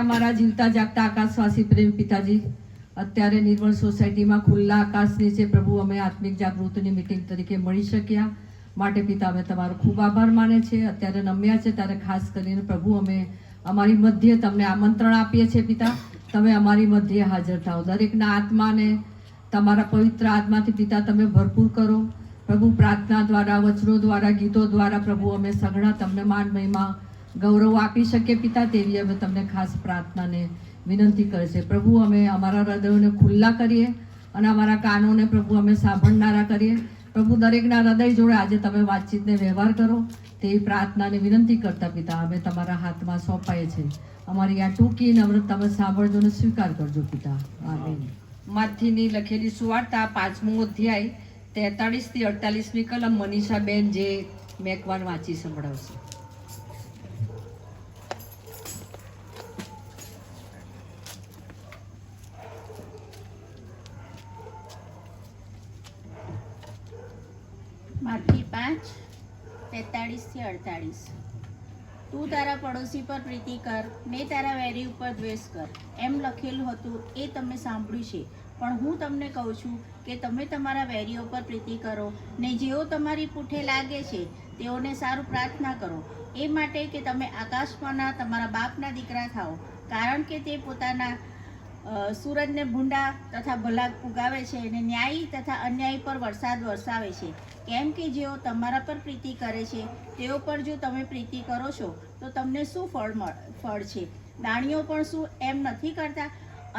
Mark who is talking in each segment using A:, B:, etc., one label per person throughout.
A: અમારા જીવતા જાગતા આકાશવાસી પ્રેમ પિતાજી, અત્યારે નિર્મળ સોસાયટીમાં ખુલ્લા આકાશ નીચે પ્રભુ અમે આત્મિક જાગૃતિની મીટિંગ તરીકે મળી શક્યા માટે પિતા અમે તમારો ખૂબ આભાર માને છે. અત્યારે નમ્યા છે ત્યારે ખાસ કરીને પ્રભુ અમે અમારી મધ્યે તમને આમંત્રણ આપીએ છીએ પિતા, તમે અમારી મધ્યે હાજર થાઓ. દરેકના આત્માને તમારા પવિત્ર આત્માથી પિતા તમે ભરપૂર કરો પ્રભુ. પ્રાર્થના દ્વારા, વચનો દ્વારા, ગીતો દ્વારા પ્રભુ અમે સઘળા તમને માન મહિમા ગૌરવ આપી શકીએ પિતા, તેવી અમે તમને ખાસ પ્રાર્થનાને વિનંતી કરે છે પ્રભુ. અમે અમારા હૃદયોને ખુલ્લા કરીએ અને અમારા કાનોને પ્રભુ અમે સાંભળનારા કરીએ પ્રભુ. દરેકના હૃદય જોડે આજે તમે વાતચીતને વ્યવહાર કરો તેવી પ્રાર્થનાને વિનંતી કરતા પિતા અમે તમારા હાથમાં સોંપાઈએ છીએ. અમારી આ ટૂંકી નમ્રતા તમે સાંભળજો અને સ્વીકાર કરજો પિતા. આમીન. માથીની લખેલી સુવાર્તા 5મો અધ્યાય 43 થી 48મી કલમ મનીષાબેન જે મેકવાન વાંચી સંભળાવશે.
B: માથી 5:43 થી 48. તું તારા પડોશી પર પ્રીતિ કર ને તારા વેરી ઉપર દ્વેષ કર, એમ લખેલું હતું એ તમે સાંભળ્યું છે. પણ હું તમને કહું છું કે તમે તમારા વેરીઓ પર પ્રીતિ કરો ને જેઓ તમારી પૂઠે લાગે છે તેઓને સારું પ્રાર્થના કરો, એ માટે કે તમે આકાશમાંના તમારા બાપના દીકરા થાઓ, કારણ કે તે પોતાના સૂરજને ભૂંડા તથા ભલા ઉગાવે છે અને ન્યાયી તથા અન્યાયી પર વરસાદ વરસાવે છે. કેમ કે જેઓ તમારા પર પ્રીતિ કરે છે તેઓ પર જો તમે પ્રીતિ કરો છો તો તમને શું ફળ છે? દાણીઓ પણ શું એમ નથી કરતા?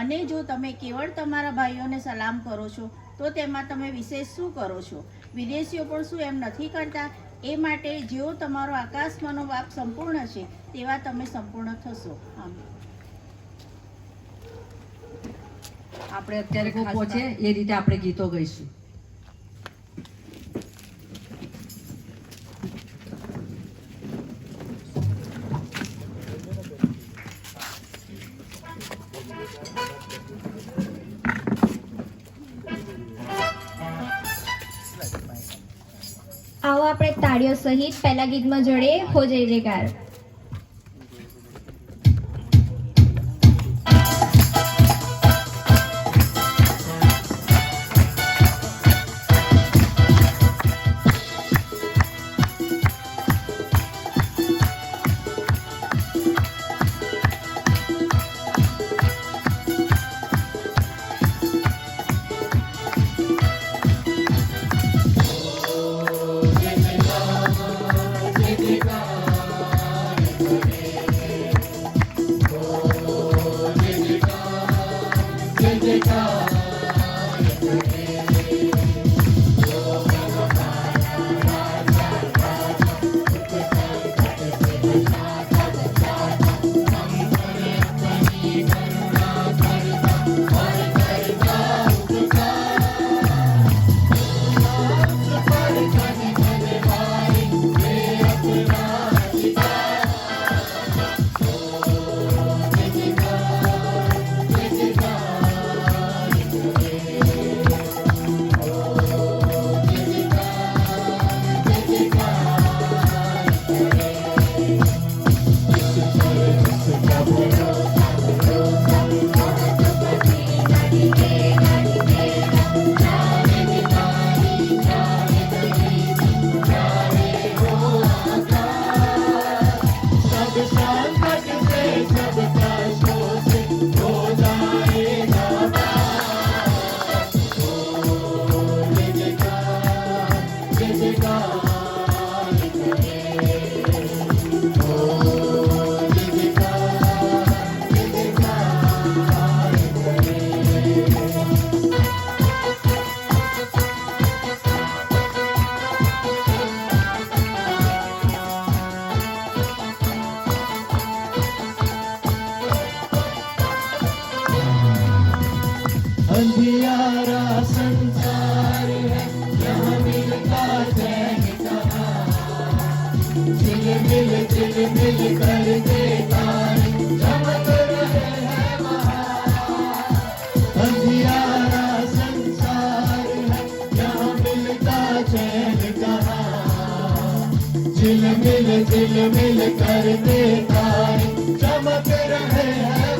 B: અને જો તમે કેવળ તમારા ભાઈઓને સલામ કરો છો તો તેમાં તમે વિશેષ શું કરો છો? વિદેશીઓ પણ શું એમ નથી કરતા? એ માટે જેઓ તમારો આકાશમાંનો બાપ સંપૂર્ણ છે તેવા તમે સંપૂર્ણ થશો. આમ
A: આપણે અત્યારે પહોંચે એ રીતે આપણે ગીતો ગાઈશું.
C: આવો આપણે તાળીઓ સહિત પહેલા ગીતમાં જોડે હો જય જયકાર.
D: अंधियारा संसार है यहाँ मिलता चैन कहाँ, झिलमिल करके तारे चमक रहे हैं वहाँ. अंधियारा संसार है यहाँ मिलता चैन कहाँ, झिलमिल करके तारे चमक रहे हैं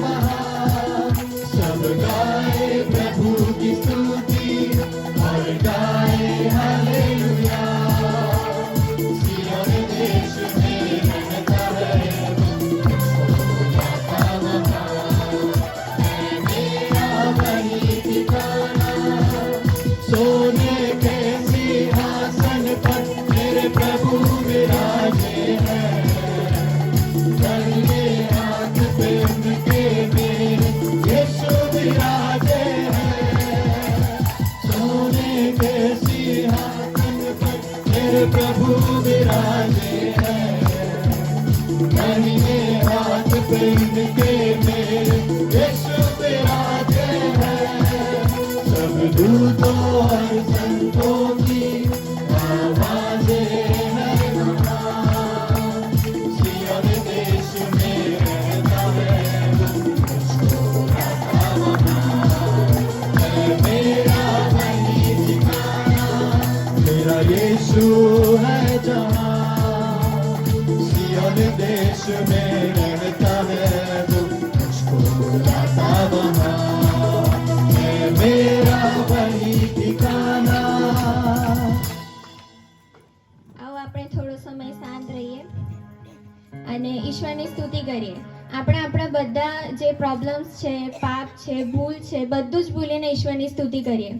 C: ઈશ્વરની સ્તુતિ કરીએ. આપણે આપણા બધા જે પ્રોબ્લેમ્સ છે, પાપ છે, ભૂલ છે, બધું જ ભૂલીને ઈશ્વરની સ્તુતિ કરીએ.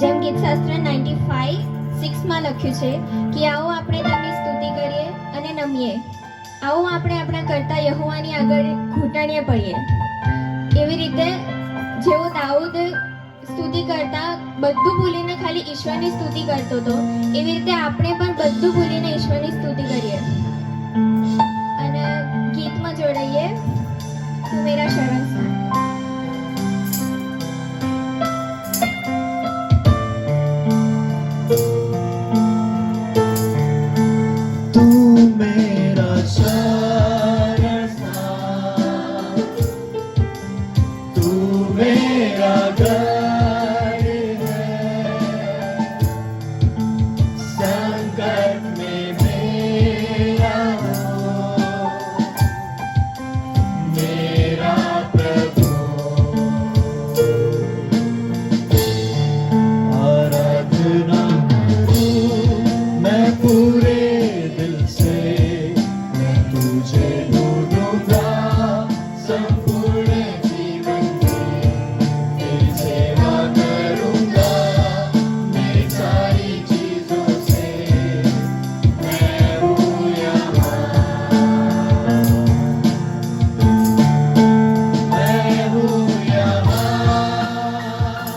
C: જેમ ગીતશાસ્ત્ર 95:6 લખ્યું છે કે આવો આપણે તેમની સ્તુતિ કરીએ અને નમીએ. આવો આપણે આપણા કરતા યહોવાની આગળ ઘૂંટણીએ પડીએ. એવી રીતે જેવો દાઉદ સ્તુતિ કરતા બધું ભૂલીને ખાલી ઈશ્વરની સ્તુતિ કરતો હતો, એવી રીતે આપણે પણ બધું ભૂલીને ઈશ્વરની સ્તુતિ કરીએ અને ગીતમાં જોડાઈએ. તું મેરા શરણ સ્થાન.
D: तू मेरा शरणस्थान, तू मेरा गढ़ है, संकट में मेरा हो, मेरा प्रभु. आराधना करूं मैं पूरे दिल से, मैं तुझे ढूंढूंगा संपूर्ण जीवन में, तेरी सेवा करूंगा मेरी सारी चीजों से. मैं हूँ यहाँ, मैं हूँ यहाँ, मैं हूँ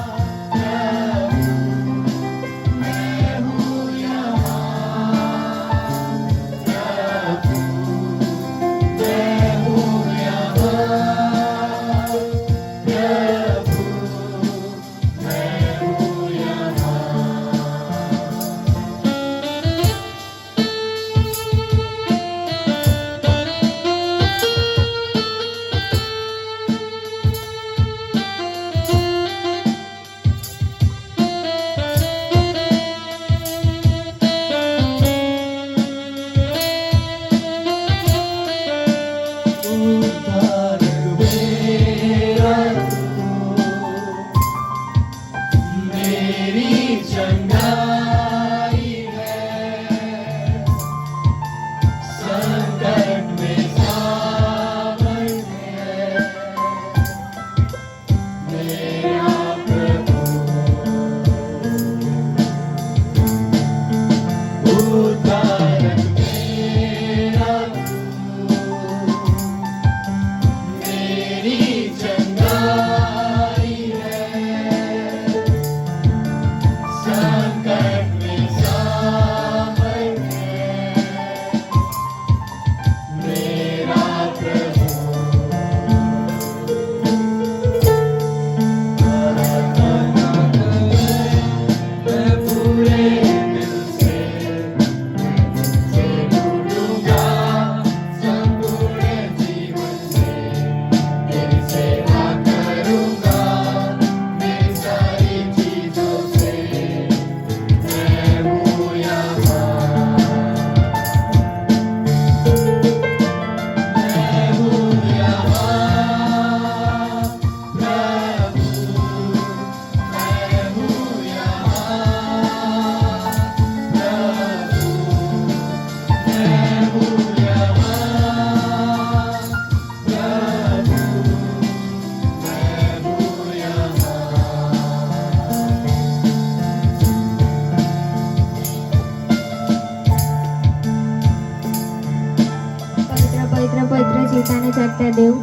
D: मेरी चंगाई है, संकट में सामर्थ है, मेरा प्रभु. उद्धारक मेरा तू, मेरी चंगाई है, संकट में सामर्थ है, मेरा प्रभु. आराधना करूं मैं पूरे दिल से, मैं तुझे ढूंढूंगा संपूर्ण जीवन में, तेरी सेवा करूंगा मेरी सारी चीजों से. मैं हूँ यहाँ, मैं हूँ यहाँ, प्रभु. मैं हूँ यहाँ, प्रभु. मैं हूँ यहाँ, प्रभु. मैं हूँ
C: પવિત્ર પવિત્ર પવિત્ર જીવતાને જાગતા દેવ,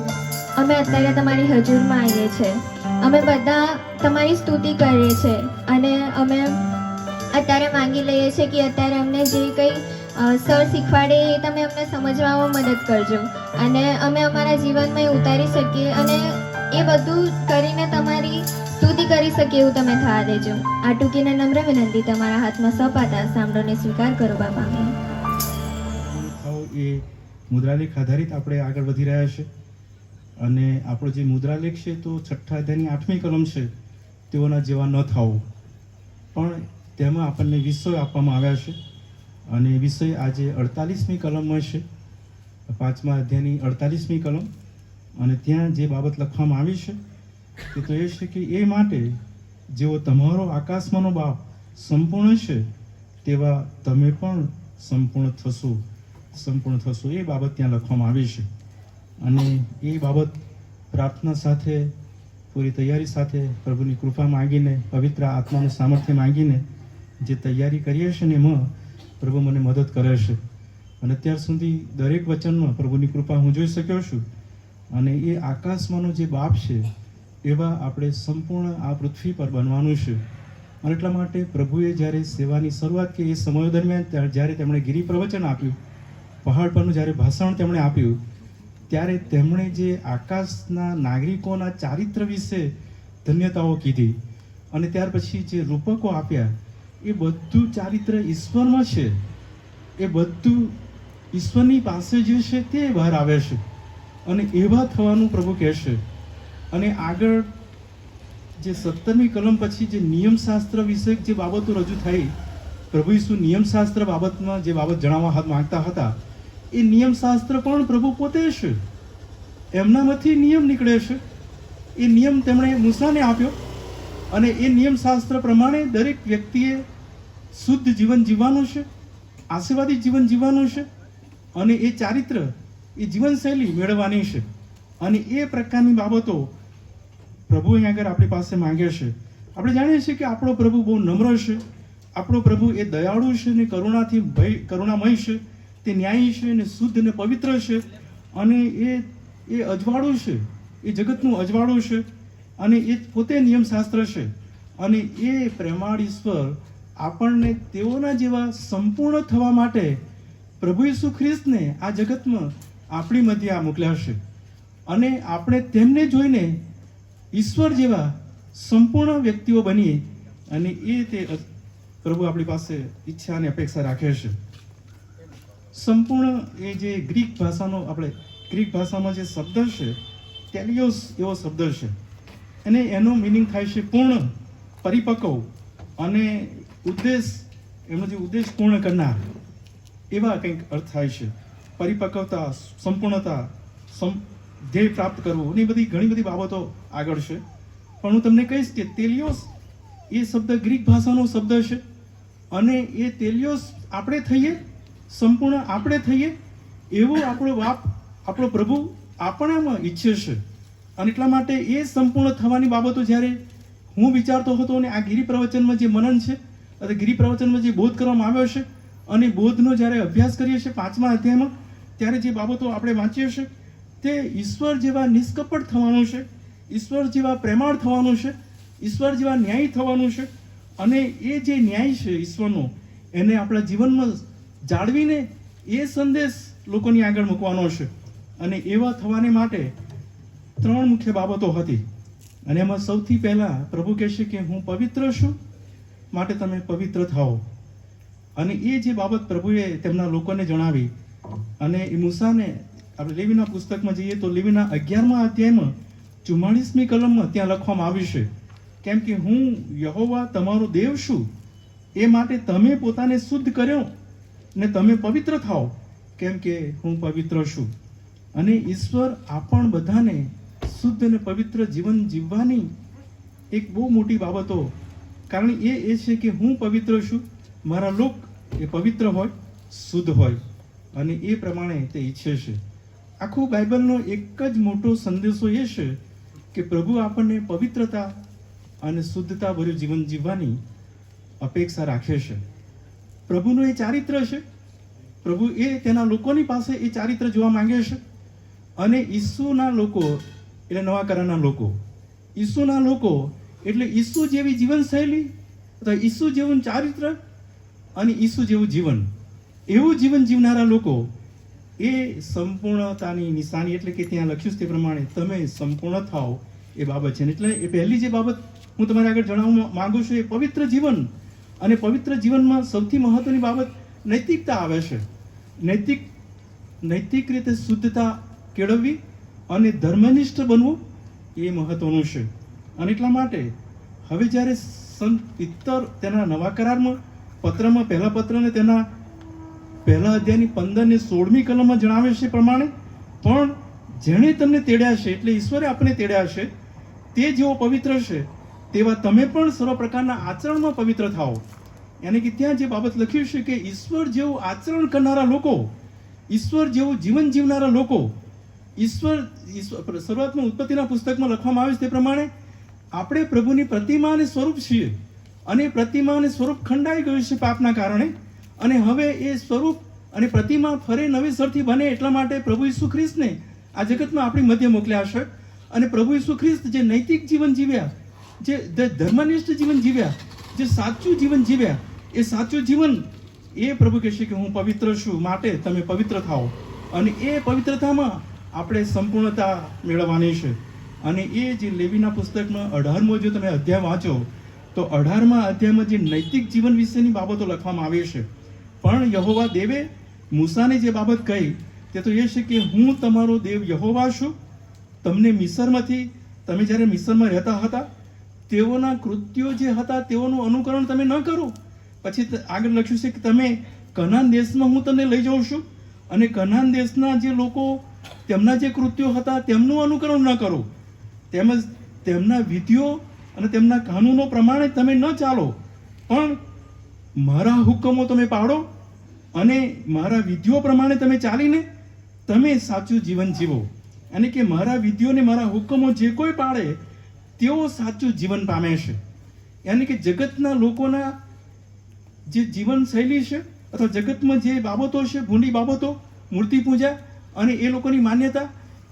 C: અમે અત્યારે તમારી હજુરમાં આવીએ છીએ. અમે બધા તમારી સ્તુતિ કરીએ છીએ અને અમે અત્યારે માંગી લઈએ છીએ કે અત્યારે અમને જે કંઈ સર શીખવાડે એ તમે અમને સમજવામાં મદદ કરજો અને અમે અમારા જીવનમાં એ ઉતારી શકીએ અને એ બધું કરીને તમારી સ્તુતિ કરી શકીએ એવું તમે થવા દેજો. આ ટૂંકીને નમ્ર વિનંતી તમારા હાથમાં સપાતા સાંભળોને સ્વીકાર કરો બાપા.
E: એ મુદ્રાલેખ આધારિત આપણે આગળ વધી રહ્યા છે અને આપણો જે મુદ્રાલેખ છે તો છઠ્ઠા અધ્યાયની 8મી કલમ છે તેઓના જેવા ન થાઓ, પણ તેમાં આપણને વિષયો આપવામાં આવ્યા છે અને વિષય આજે 48મી કલમમાં છે, 5મા અધ્યાયની 48મી કલમ. અને ત્યાં જે બાબત લખવામાં આવી છે તે તો એ છે કે એ માટે જેવો તમારો આકાશમાંનો બાપ સંપૂર્ણ છે તેવા તમે પણ સંપૂર્ણ થશો. સંપૂર્ણ થશો, એ બાબત ત્યાં લખવામાં આવી છે. અને એ બાબત પ્રાર્થના સાથે, પૂરી તૈયારી સાથે, પ્રભુની કૃપા માંગીને, પવિત્ર આત્માનું સામર્થ્ય માંગીને જે તૈયારી કરીએ છીએ ને એમાં પ્રભુ મને મદદ કરે છે. અને અત્યાર સુધી દરેક વચનમાં પ્રભુની કૃપા હું જોઈ શક્યો છું. અને એ આકાશમાંનો જે બાપ છે એવા આપણે સંપૂર્ણ આ પૃથ્વી પર બનવાનું છે. અને એટલા માટે પ્રભુએ જ્યારે સેવાની શરૂઆત કરી, એ સમય દરમિયાન જ્યારે તેમણે ગિરી પ્રવચન આપ્યું, પહાડ પરનું જ્યારે ભાષણ તેમણે આપ્યું, ત્યારે તેમણે જે આકાશના નાગરિકોના ચારિત્ર વિશે ધન્યતાઓ કીધી અને ત્યાર પછી જે રૂપકો આપ્યા, એ બધું ચારિત્ર ઈશ્વરમાં છે. એ બધું ઈશ્વરની પાસે જે છે તે બહાર આવે છે. અને એવા થવાનું પ્રભુ કહેશે. અને આગળ જે 17મી કલમ પછી જે નિયમશાસ્ત્ર વિશે જે બાબતો રજૂ થઈ, પ્રભુ ઈસુ નિયમશાસ્ત્ર બાબતમાં જે બાબત જણાવવા માંગતા હતા, એ નિયમશાસ્ત્ર પણ પ્રભુ પોતે છે. એમનામાંથી નિયમ નીકળે છે. એ નિયમ તેમણે મૂસાને આપ્યો અને એ નિયમશાસ્ત્ર પ્રમાણે દરેક વ્યક્તિએ શુદ્ધ જીવન જીવવાનું છે, આશીર્વાદિત જીવન જીવવાનું છે અને એ ચારિત્ર, એ જીવનશૈલી મેળવવાની છે. અને એ પ્રકારની બાબતો પ્રભુ અહીં આગળ આપણી પાસે માંગે છે. આપણે જાણીએ છીએ કે આપણો પ્રભુ બહુ નમ્ર છે. આપણો પ્રભુ એ દયાળુ છે ને કરુણામય છે. તે ન્યાયી છે ને શુદ્ધ ને પવિત્ર છે. અને એ અજવાળું છે, એ જગતનું અજવાળું છે. અને એ પોતે નિયમશાસ્ત્ર છે. અને એ પ્રેમાળ ઈશ્વર આપણને તેઓના જેવા સંપૂર્ણ થવા માટે પ્રભુ ઈસુ ખ્રિસ્તને આ જગતમાં આપણી મધ્ય આ મોકલ્યા છે. અને આપણે તેમને જોઈને ઈશ્વર જેવા સંપૂર્ણ વ્યક્તિઓ બનીએ. અને એ તે પ્રભુ આપણી પાસે ઈચ્છા અને અપેક્ષા રાખે છે. સંપૂર્ણ એ જે ગ્રીક ભાષામાં જે શબ્દ છે, ટેલિયોસ એવો શબ્દ છે. અને એનો મિનિંગ થાય છે પૂર્ણ, પરિપક્વ અને ઉદ્દેશ, એમનો જે ઉદ્દેશ પૂર્ણ કરનાર, એવા કંઈક અર્થ થાય છે. પરિપક્વતા, સંપૂર્ણતા, ધ્યેય પ્રાપ્ત કરવું, એ બધી ઘણી બધી બાબતો આગળ છે. પણ હું તમને કહીશ કે તેલિયોસ એ શબ્દ ગ્રીક ભાષાનો શબ્દ છે. અને એ તેલિયોસ આપણે થઈએ, સંપૂર્ણ આપણે થઈએ, એવો આપણો બાપ, આપણો પ્રભુ આપણામાં ઈચ્છે છે. અને એટલા માટે એ સંપૂર્ણ થવાની બાબતો જ્યારે હું વિચારતો હતો અને આ ગિરી પ્રવચનમાં જે મનન છે, અથવા ગિરી પ્રવચનમાં જે બોધ કરવામાં આવ્યો છે, અને બોધનો જ્યારે અભ્યાસ કરીએ છીએ 5મા અધ્યાયમાં, ત્યારે જે બાબતો આપણે વાંચીએ છીએ તે ઈશ્વર જેવા નિષ્કપટ થવાનું છે, ઈશ્વર જેવા પ્રેમાળ થવાનું છે, ઈશ્વર જેવા ન્યાયી થવાનું છે. અને એ જે ન્યાય છે ઈશ્વરનો, એને આપણા જીવનમાં જાળવીને એ સંદેશ લોકોની આગળ મૂકવાનો છે. અને એવા થવાને માટે 3 મુખ્ય બાબતો હતી. અને એમાં સૌથી પહેલા પ્રભુ કહેશે કે હું પવિત્ર છું, માટે તમે પવિત્ર થાઓ. અને એ જે બાબત પ્રભુએ તેમના લોકોને જણાવી, અને એ મૂસાને આપણે લેવીના પુસ્તકમાં જઈએ તો લેવીના 11મા અધ્યાયમાં 44મી કલમમાં ત્યાં લખવામાં આવ્યું છે, કેમ કે હું યહોવા તમારો દેવ છું, એ માટે તમે પોતાને શુદ્ધ કર્યો ને તમે પવિત્ર થાઓ, કેમ કે હું પવિત્ર છું. અને ઈશ્વર આપણ બધાને શુદ્ધ અને પવિત્ર જીવન જીવવાની એક બહુ મોટી બાબતો, કારણ એ છે કે હું પવિત્ર છું, મારા લોક એ પવિત્ર હોય, શુદ્ધ હોય. અને એ પ્રમાણે તે ઈચ્છે છે. આખું બાઇબલનો એક જ મોટો સંદેશો એ છે કે પ્રભુ આપણને પવિત્રતા અને શુદ્ધતા ભર્યું જીવન જીવવાની અપેક્ષા રાખે છે. પ્રભુનું એ ચારિત્ર છે. પ્રભુ એ તેના લોકોની પાસે એ ચારિત્ર જોવા માંગે છે. અને ઈસુના લોકો એટલે નવા કરારના લોકો, ઈસુના લોકો એટલે ઈસુ જેવી જીવનશૈલી અથવા ઈસુ જેવું ચારિત્ર અને ઈસુ જેવું જીવન, એવું જીવન જીવનારા લોકો એ સંપૂર્ણતાની નિશાની, એટલે કે ત્યાં લખ્યું છે તે પ્રમાણે તમે સંપૂર્ણ થાઓ એ બાબત છે. એટલે એ પહેલી જે બાબત હું તમારે આગળ જણાવવા માંગુ છું એ પવિત્ર જીવન. અને પવિત્ર જીવનમાં સૌથી મહત્વની બાબત નૈતિકતા આવે છે. નૈતિક રીતે શુદ્ધતા કેળવવી અને ધર્મનિષ્ઠ બનવું એ મહત્વનું છે. અને એટલા માટે હવે જ્યારે સંત પિત્તર તેના નવા કરારમાં પત્રમાં, પહેલા પત્રને તેના પહેલા અધ્યાયની 15 ને 16મી કલમમાં જણાવે છે પ્રમાણે, પણ જેણે તમને તેડ્યા છે, એટલે ઈશ્વરે આપણે તેડ્યા છે, તે જેવો પવિત્ર છે તેવા તમે પણ સર્વ પ્રકારના આચરણમાં પવિત્ર થાઓ. યાની કે ત્યાં જે બાબત લખ્યું છે કે ઈશ્વર જેવું આચરણ કરનારા લોકો ઈશ્વર જેવું જીવન જીવનારા લોકો, ઈશ્વર શરૂઆતમાં ઉત્પત્તિના પુસ્તકમાં લખવામાં આવે છે તે પ્રમાણે આપણે પ્રભુની પ્રતિમા અને સ્વરૂપ છીએ, અને પ્રતિમા અને સ્વરૂપ ખંડાઈ ગયું છે પાપના કારણે, અને હવે એ સ્વરૂપ અને પ્રતિમા ફરી નવેસરથી બને એટલા માટે પ્રભુ ઈસુ ખ્રિસ્તને આ જગતમાં આપણી મધ્ય મોકલ્યા છે. અને પ્રભુ ઈસુ ખ્રિસ્ત જે નૈતિક જીવન જીવ્યા, જે ધર્મનિષ્ઠ જીવન જીવ્યા, જે સાચું જીવન જીવ્યા, એ સાચું જીવન એ પ્રભુ કહેશે કે હું પવિત્ર છું, માટે તમે પવિત્ર થાઓ. અને એ પવિત્રતામાં આપણે સંપૂર્ણતા મેળવવાની છે. અને એ જે લેવીના પુસ્તકમાં 18મો જો તમે અધ્યાય વાંચો તો 18મા અધ્યાયમાં જે નૈતિક જીવન વિશેની બાબતો લખવામાં આવી છે. પણ યહોવા દેવે મૂસાને જે બાબત કહી તે તો એ છે કે હું તમારો દેવ યહોવા છું, તમને મિસરમાંથી, તમે જ્યારે મિસરમાં રહેતા હતા તેઓના કૃત્યો જે હતા તેઓનું અનુકરણ તમે ન કરો. પછી આગળ લખ્યું છે કે તમે કનાન દેશમાં હું તમને લઈ જાઉં છું, અને કનાન દેશના જે લોકો તેમના જે કૃત્યો હતા તેમનું અનુકરણ ન કરો, તેમજ તેમના વિધિઓ અને તેમના કાનૂનો પ્રમાણે તમે ન ચાલો, પણ મારા હુકમો તમે પાળો અને મારા વિધિઓ પ્રમાણે તમે ચાલીને તમે સાચું જીવન જીવો. અને કે મારા વિધિઓ ને મારા હુકમો જે કોઈ પાળે તેઓ સાચું જીવન પામે છે. યાની કે જગતના લોકોના જે જીવનશૈલી છે અથવા જગતમાં જે બાબતો છે, ભૂંડી બાબતો, મૂર્તિ પૂજા અને એ લોકોની માન્યતા,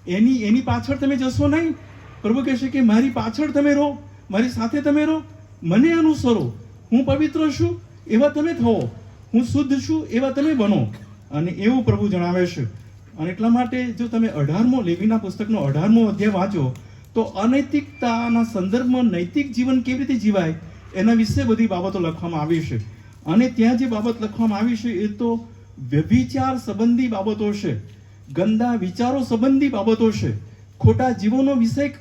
E: એની પાછળ તમે જશો નહીં. પ્રભુ કહેશે કે મારી પાછળ તમે રહો, મારી સાથે તમે રહો, મને અનુસરો, હું પવિત્ર છું એવા તમે થવો, હું શુદ્ધ છું એવા તમે બનો. અને એવું પ્રભુ જણાવે છે. અને એટલા માટે જો તમે 18મો લેવીના પુસ્તકનો 18મો અધ્યાય વાંચો તો અનૈતિકતાના સંદર્ભમાં નૈતિક જીવન કેવી રીતે જીવાય એના વિશે બધી બાબતો લખવામાં આવી છે. અને ત્યાં જે બાબત લખવામાં આવી છે એ તો વ્યભિચાર સંબંધી બાબતો છે, ગંદા વિચારો સંબંધી બાબતો છે, ખોટા જીવોનો વિષય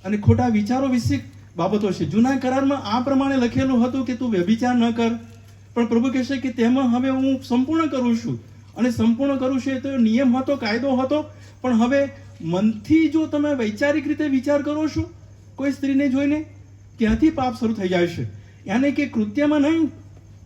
E: અને ખોટા વિચારો વિશે બાબતો છે. જૂના કરારમાં આ પ્રમાણે લખેલું હતું કે તું વ્યભિચાર ન કર, પણ પ્રભુ કહેશે કે તેમાં હવે હું સંપૂર્ણ કરું છું. અને સંપૂર્ણ કરું છું એ તો નિયમ હતો, કાયદો હતો, પણ હવે મનથી જો તમે વૈચારિક રીતે વિચાર કરો છો કોઈ સ્ત્રીને જોઈને, ત્યાંથી પાપ શરૂ થઈ જાય છે. યાની કે કૃત્યમાં નહીં,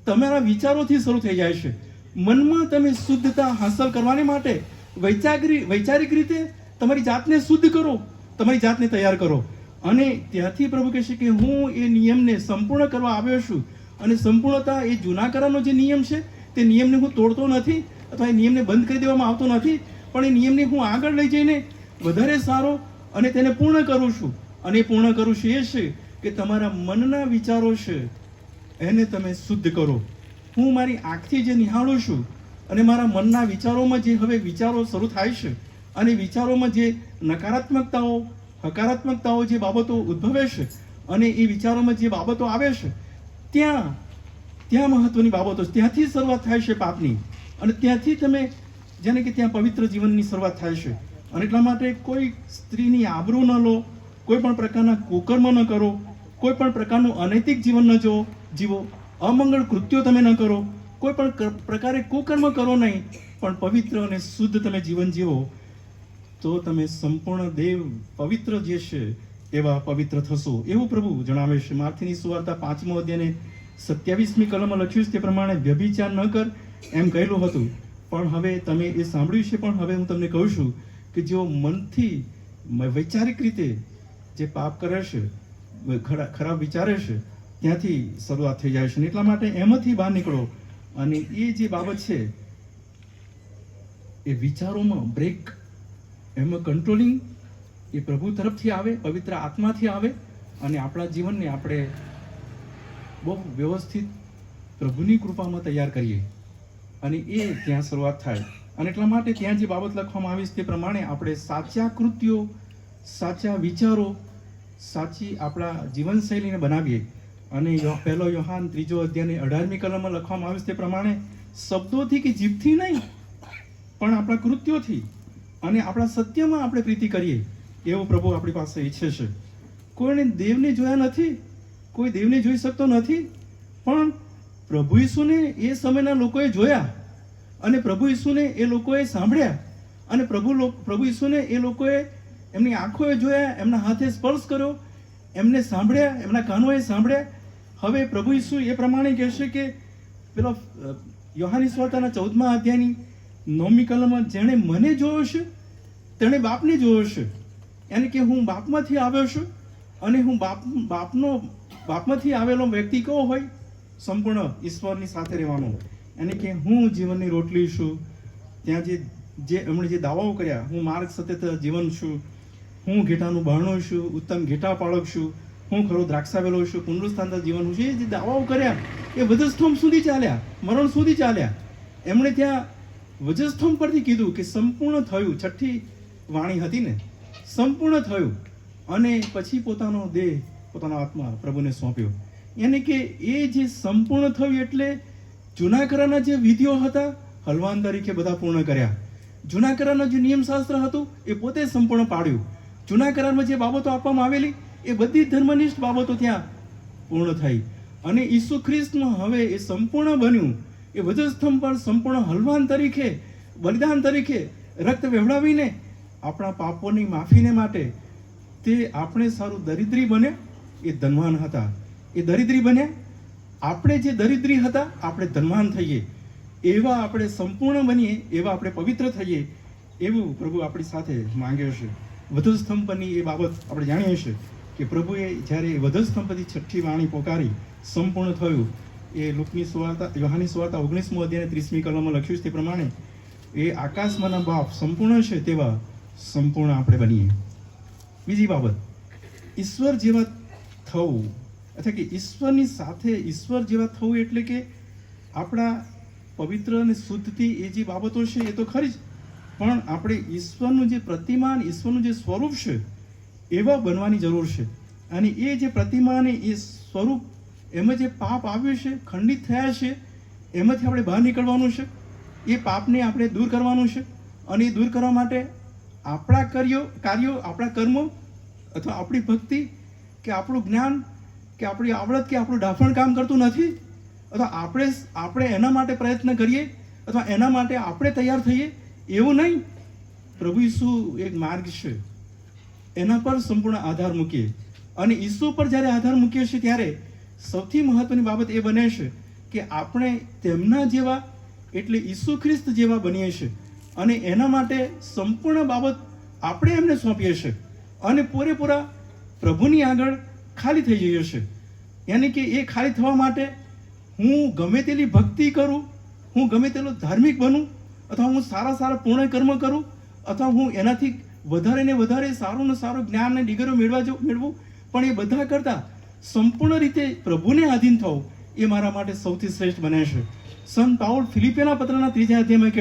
E: તમારા વિચારોથી શરૂ થઈ જાય છે. મનમાં તમે શુદ્ધતા હાંસલ કરવાને માટે વૈચારિક રીતે તમારી જાતને શુદ્ધ કરો, તમારી જાતને તૈયાર કરો. અને ત્યાંથી પ્રભુ કહેશે કે હું એ નિયમને સંપૂર્ણ કરવા આવ્યો છું. અને સંપૂર્ણતા એ જૂના કરારનો જે નિયમ છે તે નિયમને હું તોડતો નથી અથવા એ નિયમને બંધ કરી દેવામાં આવતો નથી, પણ એ નિયમને હું આગળ લઈ જઈને વધારે સારો અને તેને પૂર્ણ કરું છું. અને પૂર્ણ કરું છું એ છે કે તમારા મનના વિચારો છે એને તમે શુદ્ધ કરો. હું મારી આંખથી જે નિહાળું છું અને મારા મનના વિચારોમાં જે હવે વિચારો શરૂ થાય છે અને વિચારોમાં જે નકારાત્મકતાઓ, હકારાત્મકતાઓ જે બાબતો ઉદ્ભવે છે અને એ વિચારોમાં જે બાબતો આવે છે ત્યાં મહત્વની બાબતો, ત્યાંથી શરૂઆત થાય છે પાપની. અને ત્યાંથી તમે જેને કે ત્યાં પવિત્ર જીવનની શરૂઆત થાય છે. અને એટલા માટે કોઈ સ્ત્રીની આબરૂ ન લો, કોઈ પણ પ્રકારના કુકર્મ ન કરો, કોઈ પણ પ્રકારનું અનૈતિક જીવન ન જીવો, અમંગળ કૃત્યો તમે ન કરો, કોઈ પણ પ્રકારે કુકર્મ કરો નહીં, પણ પવિત્ર અને શુદ્ધ તમે જીવન જીવો, તો તમે સંપૂર્ણ દેવ પવિત્ર જે છે એવા પવિત્ર થશો. એવું પ્રભુ જણાવે છે. માર્થીની સુવાર્તા 5મો અધ્યાયને 27મી કલમમાં લખ્યું છે તે પ્રમાણે વ્યભિચાર ન કર એમ કહેલું હતું, પણ હવે તમે એ સાંભળ્યું છે. પણ હવે હું તમને કહું છું કે જેઓ મનથી વૈચારિક રીતે જે પાપ કરે છે, ખરાબ વિચારે છે, ત્યાંથી શરૂઆત થઈ જાય છે. એટલા માટે એમાંથી બહાર નીકળો. અને એ જે બાબત છે એ વિચારોમાં બ્રેક, એમાં કંટ્રોલિંગ એ પ્રભુ તરફથી આવે, પવિત્ર આત્માથી આવે. અને આપણા જીવનને આપણે બહુ વ્યવસ્થિત પ્રભુની કૃપામાં તૈયાર કરીએ અને એ ત્યાં શરૂઆત થાય. અને એટલા માટે ત્યાં જે બાબત લખવામાં આવી છે તે પ્રમાણે આપણે સાચા કૃત્યો, સાચા વિચારો, સાચી આપણા જીવનશૈલીને બનાવીએ. અને પહેલો યોહાન 3જો અધ્યાયની 18મી કલમમાં લખવામાં આવ્યું છે તે પ્રમાણે શબ્દોથી કે જીભથી નહીં, પણ આપણા કૃત્યોથી અને આપણા સત્યમાં આપણે પ્રીતિ કરીએ એવું પ્રભુ આપણી પાસે ઈચ્છે છે. કોઈને દેવને જોયા નથી, કોઈ દેવને જોઈ શકતો નથી, પણ પ્રભુ ઈસુને એ સમયના લોકોએ જોયા અને પ્રભુ ઈસુને એ લોકોએ સાંભળ્યા અને પ્રભુ ઈસુને એ લોકોએ એમની આંખોએ જોયા, એમના હાથે સ્પર્શ કર્યો, એમને સાંભળ્યા, એમના કાનોએ સાંભળ્યા. હવે પ્રભુ ઈસુ એ પ્રમાણે કહેશે કે પેલો યોહાની સુવાર્તાના 14મા અધ્યાયની 9મી કલમમાં જેણે મને જોયો છે તેણે બાપને જોયો છે, એને કે હું બાપમાંથી આવ્યો છું અને હું બાપમાંથી આવેલો વ્યક્તિ કેવો હોય? સંપૂર્ણ ઈશ્વરની સાથે રહેવાનો. એને કે હું જીવનની રોટલી છું. ત્યાં એમણે જે દાવાઓ કર્યા, હું માર્ગ સત્ય જીવન છું, હું ઘેટાનું બહાણું છું, ઉત્તમ ઘેટા પાળક છું, હું ખરો દ્રાક્ષાવેલો છું, પુનરુત્થાન જીવન છું, એ જે દાવાઓ કર્યા એ વધસ્તંભ સુધી ચાલ્યા, મરણ સુધી ચાલ્યા. એમણે ત્યાં વધસ્તંભ પરથી કીધું કે સંપૂર્ણ થયું. 6ઠ્ઠી વાણી હતી ને, સંપૂર્ણ થયું. અને પછી પોતાનો દેહ, પોતાનો આત્મા પ્રભુને સોંપ્યો. એને કે એ જે સંપૂર્ણ થયું એટલે જૂના કરારના જે વિધિઓ હતા હલવાન તરીકે બધા પૂર્ણ કર્યા. જૂના કરારનું જે નિયમશાસ્ત્ર હતું એ પોતે સંપૂર્ણ પાડ્યું. જૂના કરારમાં જે બાબતો આપવામાં આવેલી એ બધી ધર્મનિષ્ઠ બાબતો ત્યાં પૂર્ણ થઈ. અને ઈસુ ખ્રિસ્તમાં હવે એ સંપૂર્ણ બન્યું. એ વધસ્તંભ પર સંપૂર્ણ હલવાન તરીકે, બલિદાન તરીકે રક્ત વહેવડાવીને આપણા પાપોની માફીને માટે તે આપણે સારું દરિદ્રી બને, એ ધનવાન હતા. એ દરિદ્રી બન્યા. આપણે જે દરિદ્રી હતા આપણે ધનવાન થઈએ. એવા આપણે સંપૂર્ણ બનીએ, એવા આપણે પવિત્ર થઈએ, એવું પ્રભુ આપણી સાથે માંગ્યો છે. વધસ્તંભ પરની એ બાબત આપણે જાણીએ છીએ કે પ્રભુએ જ્યારે વધસ્તંભ પરથી 6ઠ્ઠી વાણી પોકારી સંપૂર્ણ થયું. એ લુકની સુવાર્તા, યોહાનની સુવાર્તા 19મો અધ્યાય 30મી કલમમાં લખ્યું છે તે પ્રમાણે એ આકાશમાંના બાપ સંપૂર્ણ છે તેવા સંપૂર્ણ આપણે બનીએ. બીજી બાબત, ઈશ્વર જેવા થવું, અથવા કે ઈશ્વરની સાથે ઈશ્વર જેવા થવું એટલે કે આપણા પવિત્ર અને શુદ્ધથી એ જે બાબતો છે એ તો ખરી જ, પણ આપણે ઈશ્વરનું જે પ્રતિમાન, ઈશ્વરનું જે સ્વરૂપ છે એવા બનવાની જરૂર છે. અને એ જે પ્રતિમા અને એ સ્વરૂપ, એમાં જે પાપ આવ્યું છે, ખંડિત થયા છે, એમાંથી આપણે બહાર નીકળવાનું છે. એ પાપને આપણે દૂર કરવાનું છે. અને એ દૂર કરવા માટે આપણા કાર્યો, આપણા કર્મો અથવા આપણી ભક્તિ કે આપણું જ્ઞાન કે આપણી આવડત કે આપણું ડાફણ કામ કરતું નથી. અથવા આપણે એના માટે પ્રયત્ન કરીએ અથવા એના માટે આપણે તૈયાર થઈએ એવું નહીં. પ્રભુ ઈસુ એક માર્ગ છે, એના પર સંપૂર્ણ આધાર મૂકીએ. અને ઈસુ પર જ્યારે આધાર મૂકીએ છીએ ત્યારે સૌથી મહત્વની બાબત એ બને છે કે આપણે તેમના જેવા એટલે ઈસુ ખ્રિસ્ત જેવા બનીએ છીએ. અને એના માટે સંપૂર્ણ બાબત આપણે એમને સોંપીએ છીએ અને પૂરેપૂરા પ્રભુની આગળ ખાલી થઈ જઈએ છીએ. યાની કે એ ખાલી થવા માટે હું ગમે તેટલી ભક્તિ કરું, હું ગમે તેટલો ધાર્મિક બનું, અથવા હું સારા પૂર્ણ કર્મ કરું, અથવા હું એનાથી વધારે ને વધારે સારું ને સારું જ્ઞાન અને ડિગ્રીઓ મેળવું, પણ એ બધા કરતાં સંપૂર્ણ રીતે પ્રભુને આધીન થવું એ મારા માટે સૌથી શ્રેષ્ઠ બને છે. સંત પાઉલ ફિલિપિયના પત્રના 3જા અધ્યાયમાં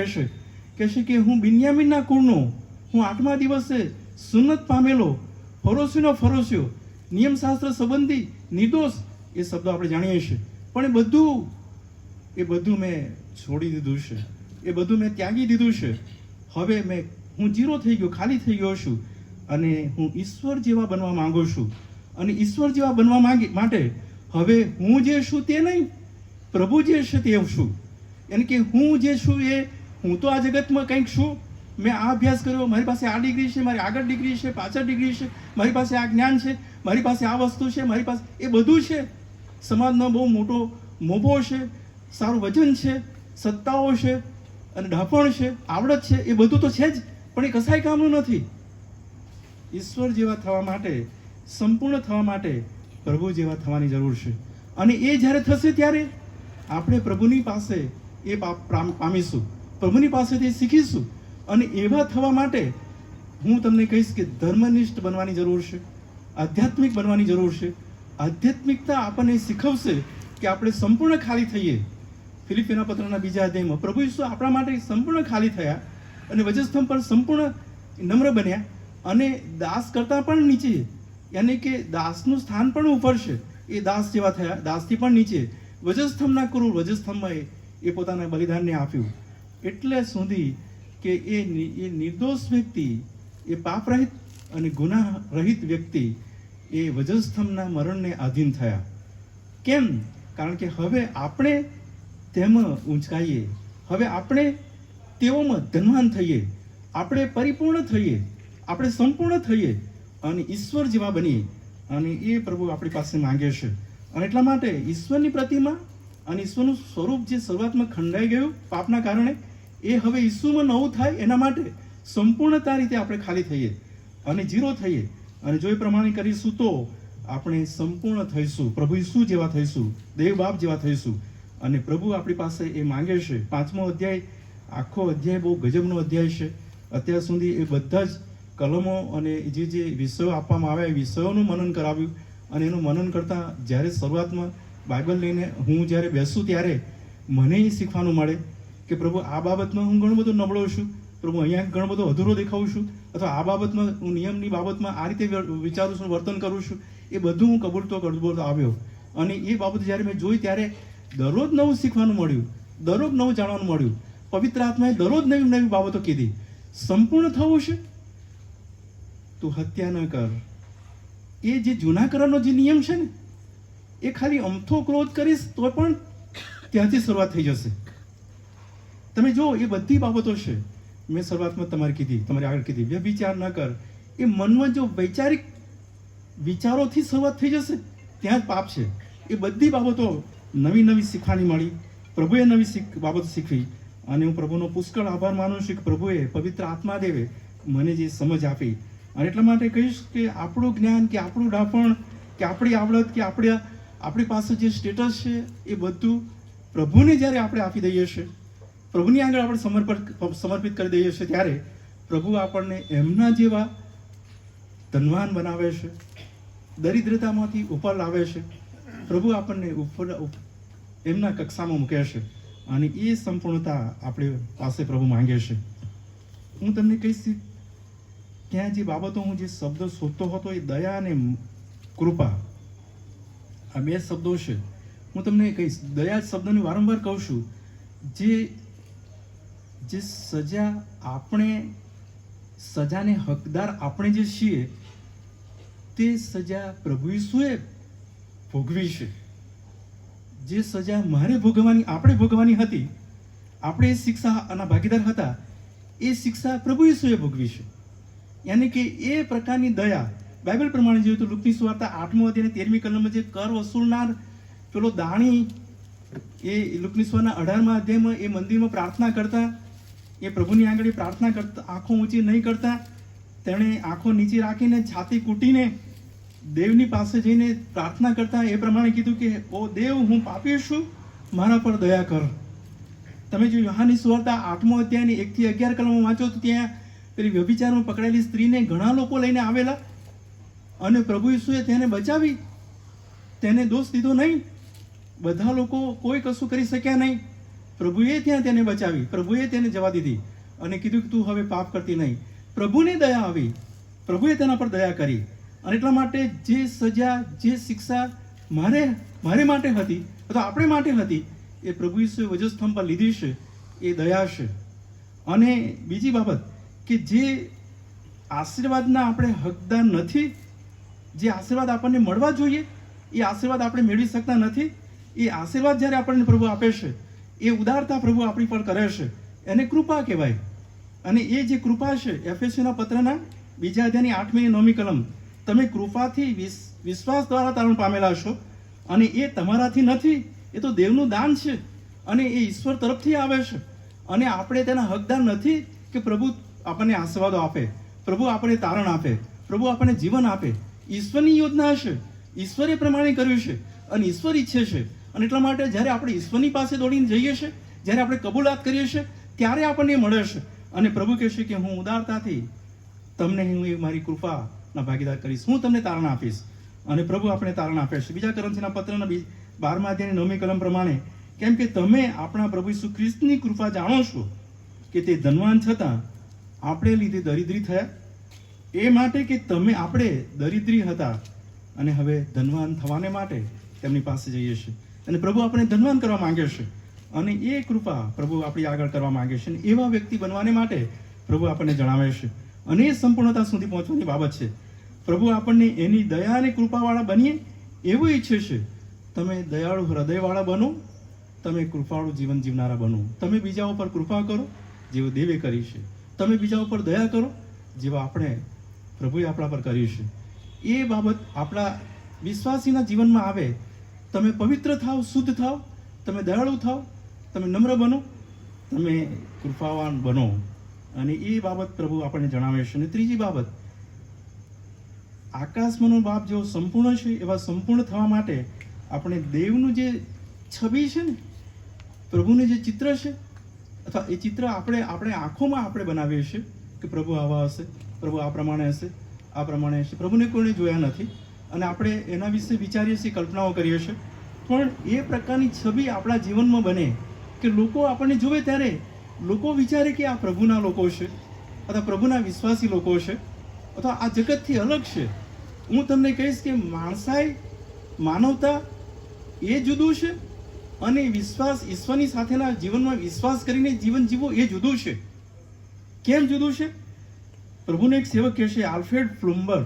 E: કહેશે કે હું બિન્યામીનના કુળનો, હું 8મા દિવસે સુન્નત પામેલો, ફરોસ્યો, નિયમશાસ્ત્ર સંબંધી નિર્દોષ, એ શબ્દો આપણે જાણીએ છીએ. પણ એ બધું મેં છોડી દીધું છે, એ બધું મેં ત્યાગી દીધું છે. હવે હું ઝીરો થઈ ગયો, ખાલી થઈ ગયો છું અને હું ઈશ્વર જેવા બનવા માંગુ છું. અને ઈશ્વર જેવા બનવા માટે હવે હું જે છું તે નહીં, પ્રભુ જે છે તે છું. એટલે કે હું જે છું એ હું તો આ જગતમાં કંઈક છું. મેં આ અભ્યાસ કર્યો, મારી પાસે આ ડિગ્રી છે, મારી આગળ ડિગ્રી છે, પાછળ ડિગ્રી છે, મારી પાસે આ જ્ઞાન છે, મારી પાસે આ વસ્તુ છે, મારી પાસે એ બધું છે. સમાજનો બહુ મોટો મોભો છે, સારું વજન છે, સત્તાઓ છે અને ડાપણ છે, આવડત છે, એ બધું તો છે જ, પણ એ કસાય કામનું નથી. ઈશ્વર જેવા થવા માટે, સંપૂર્ણ થવા માટે પ્રભુ જેવા થવાની જરૂર છે. અને એ જ્યારે થશે ત્યારે આપણે પ્રભુની પાસે એ પામીશું, પ્રભુની પાસેથી શીખીશું. અને એવા થવા માટે હું તમને કહીશ કે ધર્મનિષ્ઠ બનવાની જરૂર છે, આધ્યાત્મિક બનવાની જરૂર છે. આધ્યાત્મિકતા આપણને શીખવશે કે આપણે સંપૂર્ણ ખાલી થઈએ. ફિલિપિયના પત્રના 2જા અધ્યાયમાં પ્રભુ ઈસુ આપણા માટે સંપૂર્ણ ખાલી થયા અને વજસ્તંભ પર સંપૂર્ણ નમ્ર બન્યા અને દાસ કરતાં પણ નીચે, યાની કે દાસનું સ્થાન પણ ઉપર છે, એ દાસ જેવા થયા, દાસથી પણ નીચે, વજસ્તંભના ક્રૂર વજસ્તંભમાં એ પોતાના બલિદાનને આપ્યું. એટલે સુધી કે એ નિર્દોષ વ્યક્તિ, એ પાપ રહિત અને ગુનાહ રહિત વ્યક્તિ એ વજસ્તંભના મરણને આધીન થયા. કેમ? કારણ કે હવે આપણે તેમાં ઊંચકાઈએ, હવે આપણે તેઓમાં ધનવાન થઈએ, આપણે પરિપૂર્ણ થઈએ, આપણે સંપૂર્ણ થઈએ અને ઈશ્વર જેવા બનીએ. અને એ પ્રભુ આપણી પાસે માંગે છે. અને એટલા માટે ઈશ્વરની પ્રતિમા અને ઈશ્વરનું સ્વરૂપ જે શરૂઆતમાં ખંડાઈ ગયું પાપના કારણે, એ હવે ઈસુમાં નવું થાય એના માટે સંપૂર્ણતા રીતે આપણે ખાલી થઈએ અને જીરો થઈએ અને જો એ પ્રમાણે કરીશું તો આપણે સંપૂર્ણ થઈશું, પ્રભુ ઈસુ જેવા થઈશું, દેવ બાપ જેવા થઈશું. અને પ્રભુ આપણી પાસે એ માંગે છે. 5મો અધ્યાય, આખો અધ્યાય બહુ ગજબનો અધ્યાય છે. અત્યાર સુધી એ બધા જ કલમો અને જે વિષયો આપવામાં આવ્યા એ વિષયોનું મનન કરાવ્યું. અને એનું મનન કરતાં જ્યારે શરૂઆતમાં બાઇબલ લઈને હું જ્યારે બેસું ત્યારે મને એ શીખવાનું મળે કે પ્રભુ આ બાબતમાં હું ઘણું બધું નબળો છું, પ્રભુ અહીંયા ઘણો બધો અધૂરો દેખાઉં છું, અથવા આ બાબતમાં હું નિયમની બાબતમાં આ રીતે વિચારું છું, વર્તન કરું છું. એ બધું હું કબૂલતો આવ્યો. અને એ બાબત જ્યારે મેં જોઈ ત્યારે દરરોજ નવું શીખવાનું મળ્યું, દરરોજ નવું જાણવાનું મળ્યું. પવિત્ર આત્માએ દરરોજ નવી નવી બાબતો કીધી. સંપૂર્ણ થવું છે, તું હત્યા ન કર. એ જે જૂના કરારનો જે નિયમ છે ને, એ ખાલી અમથો ક્રોધ કરીશ તો પણ ત્યાંથી શરૂઆત થઈ જશે. તમે જો એ બધી બાબતો છે મેં શરૂઆતમાં તમારી આગળ કીધી. વ્યભિચાર ન કર. એ મનમાં જો વૈચારિક વિચારોથી શરૂઆત થઈ જશે ત્યાં જ પાપ છે. એ બધી બાબતો નવી નવી શીખવાની મળી. પ્રભુએ નવી બાબતો શીખવી. અને હું પ્રભુનો પુષ્કળ આભાર માનું છું કે પ્રભુએ પવિત્ર આત્માદેવે મને જે સમજ આપી. અને એટલા માટે કહીશ કે આપણું જ્ઞાન કે આપણું ડાપણ કે આપણી આવડત કે આપણી પાસે જે સ્ટેટસ છે એ બધું પ્રભુને જ્યારે આપણે આપી દઈએ છીએ, પ્રભુની આગળ આપણે સમર્પિત કરી દઈએ છીએ, ત્યારે પ્રભુ આપણને એમના જેવા ધનવાન બનાવે છે, દરિદ્રતામાંથી ઉપર લાવે છે. પ્રભુ આપણને ઉપર એમના કક્ષામાં મૂકે છે. અને એ સંપૂર્ણતા આપણી પાસે પ્રભુ માંગે છે. હું તમને કહીશ ત્યાં જે બાબતો હું જે શબ્દો શોધતો હતો એ દયા અને કૃપા, આ બે શબ્દો છે. હું તમને કહીશ, દયા શબ્દને વારંવાર કહું છું. જે સજા સજાને હકદાર આપણે જે છીએ તે સજા પ્રભુ ઈસુએ ભોગવી છે. જે સજા આપણે ભોગવવાની હતી, આપણે એ શિક્ષાના ભાગીદાર હતા, એ શિક્ષા પ્રભુ ઈસુએ ભોગવી છે. યાની કે એ પ્રકારની દયા બાઇબલ પ્રમાણે જોઈએ તો લુકની સુવાર્તા 8મો અધ્યાય 13મી કલમમાં જે કર વસૂલનાર પેલો દાણી, એ લુકની સુવાર્તાના 18મા અધ્યાયમાં એ મંદિરમાં પ્રાર્થના કરતા, એ પ્રભુની આગળ પ્રાર્થના કરતા, આંખો ઊંચી નહીં કરતા, તેણે આંખો નીચે રાખીને છાતી કૂટીને દેવની પાસે જઈને પ્રાર્થના કરતા. એ પ્રમાણે કીધું કે ઓ દેવ, હું પાપી છું, મારા પર દયા કર. તમે જો યોહાનની સુવાર્તા 8મો અધ્યાયની 1 થી 11 કલમમાં વાંચો તો ત્યાં પેલી વ્યભિચારમાં પકડાયેલી સ્ત્રીને ઘણા લોકો લઈને આવેલા અને પ્રભુ ઈસુએ તેને બચાવી. તેને દોષ દીધો નહીં. બધા લોકો કોઈ કશું કરી શક્યા નહીં. પ્રભુએ ત્યાં તેને બચાવી. પ્રભુએ તેને જવા દીધી અને કીધું કે તું હવે પાપ કરતી નહીં. પ્રભુને દયા આવી, પ્રભુએ તેના પર દયા કરી. અને એટલા માટે જે સજા, જે શિક્ષા મારે માટે હતી અથવા આપણે માટે હતી, એ પ્રભુ ઈસુએ વજસ્તંભ પર લીધી છે. એ દયા છે. અને બીજી બાબત કે જે આશીર્વાદના આપણે હકદાર નથી, જે આશીર્વાદ આપણને મળવા જોઈએ એ આશીર્વાદ આપણે મેળવી શકતા નથી. એ આશીર્વાદ જ્યારે આપણને પ્રભુ આપે છે, એ ઉદારતા પ્રભુ આપણી પર કરે છે, એને કૃપા કહેવાય. અને એ જે કૃપા છે, એફેસીના પત્રના 2 અધ્યાયની 8મી અને 9મી કલમ, તમે કૃપાથી વિશ્વાસ દ્વારા તારણ પામેલા છો, અને એ તમારાથી નથી, એ તો દેવનું દાન છે, અને એ ઈશ્વર તરફથી આવે છે. અને આપણે તેના હકદાર નથી કે પ્રભુ આપણને આશીર્વાદો આપે, પ્રભુ આપણને તારણ આપે, પ્રભુ આપણને જીવન આપે. ઈશ્વરની યોજના છે, ઈશ્વરે પ્રમાણે કર્યું છે અને ઈશ્વર ઈચ્છે છે. અને એટલા માટે જ્યારે આપણે ઈશ્વરની પાસે દોડીને જઈએ છીએ, જ્યારે આપણે કબૂલાત કરીએ છીએ, ત્યારે આપણને મળે છે. અને પ્રભુ કહે છે કે હું ઉદારતાથી તમને હું મારી કૃપાના ભાગીદાર કરીશ, હું તમને તારણ આપીશ. અને પ્રભુ આપણે તારણ આપે છે. 2 કોરિન્થીના પત્રના 12મા અધ્યાયની 9મી કલમ પ્રમાણે, કેમ કે તમે આપણા પ્રભુ ઈસુ ખ્રિસ્તની કૃપા જાણો છો કે તે ધનવાન છતાં આપણે લીધે દરિદ્રી થયા, એ માટે કે આપણે દરિદ્રી હતા અને હવે ધનવાન થવાને માટે તેમની પાસે જઈએ છીએ. અને પ્રભુ આપણે ધનવાન કરવા માંગે છે. અને એ કૃપા પ્રભુ આપણી આગળ કરવા માંગે છે. અને એવા વ્યક્તિ બનવાને માટે પ્રભુ આપણને જણાવે છે. અને એ સંપૂર્ણતા સુધી પહોંચવાની બાબત છે. પ્રભુ આપણને એની દયા અને કૃપાવાળા બનીએ એવું ઈચ્છે છે. તમે દયાળુ હૃદયવાળા બનો, તમે કૃપાળુ જીવન જીવનારા બનો. તમે બીજા ઉપર કૃપા કરો જેવું દેવે કરી છે. તમે બીજા ઉપર દયા કરો જેવા પ્રભુએ આપણા પર કર્યું છે. એ બાબત આપણા વિશ્વાસીના જીવનમાં આવે. તમે પવિત્ર થાવ, શુદ્ધ થાવ, તમે દયાળુ થાવ, તમે નમ્ર બનો, તમે કૃપાવાન બનો. અને એ બાબત પ્રભુ આપણને જણાવે છે. અને ત્રીજી બાબત, આકાશમાંનો બાપ જેવો સંપૂર્ણ છે એવા સંપૂર્ણ થવા માટે આપણે દેવનું જે છબી છે ને, પ્રભુનું જે ચિત્ર છે, અથવા એ ચિત્ર આપણે આંખોમાં આપણે બનાવીએ છીએ કે પ્રભુ આવા હશે, પ્રભુ આ પ્રમાણે હશે, આ પ્રમાણે હશે. પ્રભુને કોઈને જોયા નથી અને આપણે એના વિશે વિચારીએ છીએ, કલ્પનાઓ કરીએ છીએ. પણ એ પ્રકારની છબી આપણા જીવનમાં બને કે લોકો આપણને જોવે ત્યારે લોકો વિચારે કે આ પ્રભુના લોકો છે, અથવા પ્રભુના વિશ્વાસી લોકો છે, અથવા આ જગતથી અલગ છે. હું તમને કહીશ કે માણસાઈ, માનવતા એ જુદું છે અને વિશ્વાસ, ઈશ્વરની સાથેના જીવનમાં વિશ્વાસ કરીને જીવન જીવવું એ જુદું છે. કેમ જુદું છે? પ્રભુને એક સેવક કહેશે, આલ્ફ્રેડ પ્લુમ્બર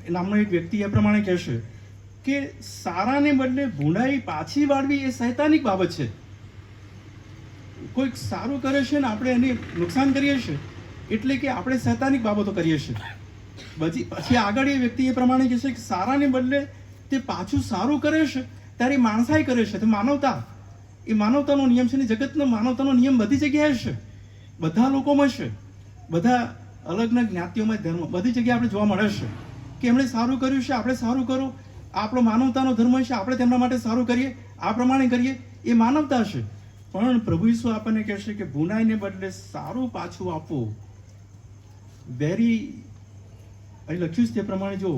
E: નામનો એક વ્યક્તિ એ પ્રમાણે કહેશે કે સારાને બદલે ભૂંડાઈ પાછી વાળવી એ સૈતાનિક બાબત છે. કોઈક સારું કરે છે ને આપણે એને નુકસાન કરીએ છીએ એટલે કે આપણે સૈતાનિક બાબતો કરીએ છીએ. પછી આગળ એ વ્યક્તિ એ પ્રમાણે કહેશે કે સારાને બદલે તે પાછું સારું કરે છે ત્યારે એ માણસાઈ કરે છે. તો માનવતા, એ માનવતાનો નિયમ છે ને. જગતનો માનવતાનો નિયમ બધી જગ્યાએ છે, બધા લોકોમાં છે, બધા અલગ અલગ જ્ઞાતિઓમાં, ધર્મ, બધી જગ્યાએ આપણે જોવા મળે છે કે એમણે સારું કર્યું છે, આપણે સારું કરો. આપણો માનવતાનો ધર્મ છે, આપણે તેમના માટે સારું કરીએ, આ પ્રમાણે કરીએ, એ માનવતા છે. પણ પ્રભુ ઈસુ આપણને કહેશે કે ભૂનાઈને બદલે સારું પાછું આપવું. વેરી, અહીં લખ્યું છે તે પ્રમાણે જો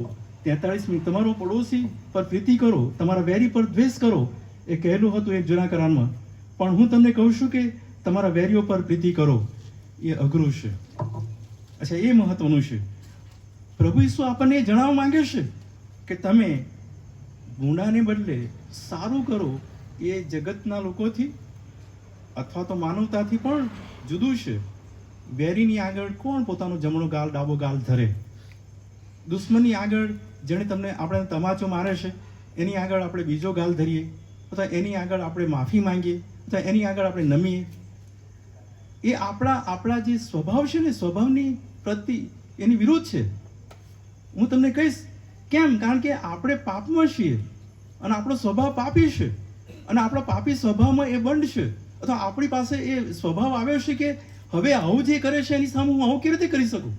E: 43મી, તમારો પડોશી પર પ્રીતિ કરો, તમારા વેરી પર દ્વેષ કરો, એ કહેલું હતું એક જૂના કરારમાં. પણ હું તમને કહું છું કે તમારા વેરીઓ પર પ્રીતિ કરો. એ અઘરું છે. અચ્છા, એ મહત્વનું છે. પ્રભુ ઈસુ આપણને એ જણાવવા માંગે છે કે તમે ગુનાને બદલે સારું કરો. એ જગતના લોકોથી અથવા તો માનવતાથી પણ જુદું છે. વેરીની આગળ કોણ પોતાનો જમણો ગાલ ડાબો ગાલ ધરે? દુશ્મનની આગળ જેણે આપણે તમાચો મારે છે એની આગળ આપણે બીજો ગાલ ધરીએ, અથવા એની આગળ આપણે માફી માંગીએ, અથવા એની આગળ આપણે નમીએ. એ આપણા જે સ્વભાવ છે ને, સ્વભાવની પ્રતિ એની વિરુદ્ધ છે. હું તમને કહીશ કેમ? કારણ કે આપણે પાપમાં છીએ અને આપણો સ્વભાવ પાપી છે, અને આપણા પાપી સ્વભાવમાં એ બંધ છે, અથવા આપણી પાસે એ સ્વભાવ આવ્યો છે કે હવે આવું જે કરે છે એની સામે હું આવું કેવી રીતે કરી શકું.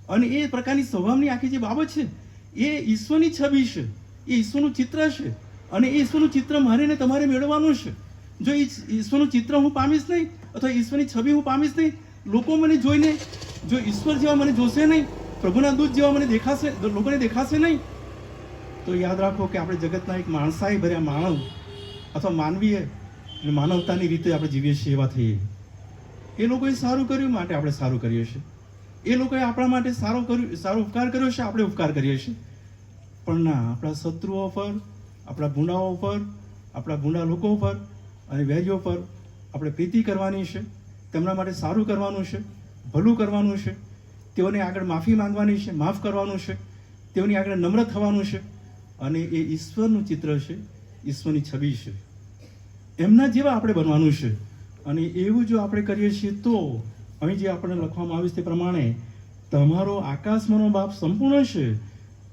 E: અને એ પ્રકારની સ્વભાવની આખી જે બાબત છે એ ઈશ્વરની છબી છે, એ ઈશ્વરનું ચિત્ર છે. અને એ ઈશ્વરનું ચિત્ર મારે ને તમારે મેળવવાનું છે. જો એ ઈશ્વરનું ચિત્ર હું પામીશ નહીં, અથવા ઈશ્વરની છબી હું પામીશ નહીં, લોકો મને જોઈને જો ઈશ્વર જેવા મને જોશે નહીં, પ્રભુના દૂત જેવા મને દેખાશે, લોકોને દેખાશે નહીં, તો યાદ રાખો કે આપણે જગતના એક માણસાઈ ભર્યા માનવ અથવા માનવીય માનવતાની રીતે આપણે જીવીએ છીએ એવા થઈએ. એ લોકોએ સારું કર્યું માટે આપણે સારું કરીએ છીએ. એ લોકોએ આપણા માટે સારો ઉપકાર કર્યો છે, આપણે ઉપકાર કરીએ છીએ. પણ ના, આપણા શત્રુઓ પર, આપણા ભૂંડાઓ પર, આપણા ભૂંડા લોકો પર અને વેરીઓ પર આપણે પ્રીતિ કરવાની છે, તેમના માટે સારું કરવાનું છે, ભલું કરવાનું છે, તેઓને આગળ માફી માંગવાની છે, માફ કરવાનું છે, તેઓની આગળ નમ્ર થવાનું છે. અને એ ઈશ્વરનું ચિત્ર છે, ઈશ્વરની છબી છે, એમના જેવા આપણે બનવાનું છે. અને એવું જો આપણે કરીએ છીએ તો અહીં જે આપણને લખવામાં આવ્યું છે તે પ્રમાણે તમારો આકાશમાંનો બાપ સંપૂર્ણ છે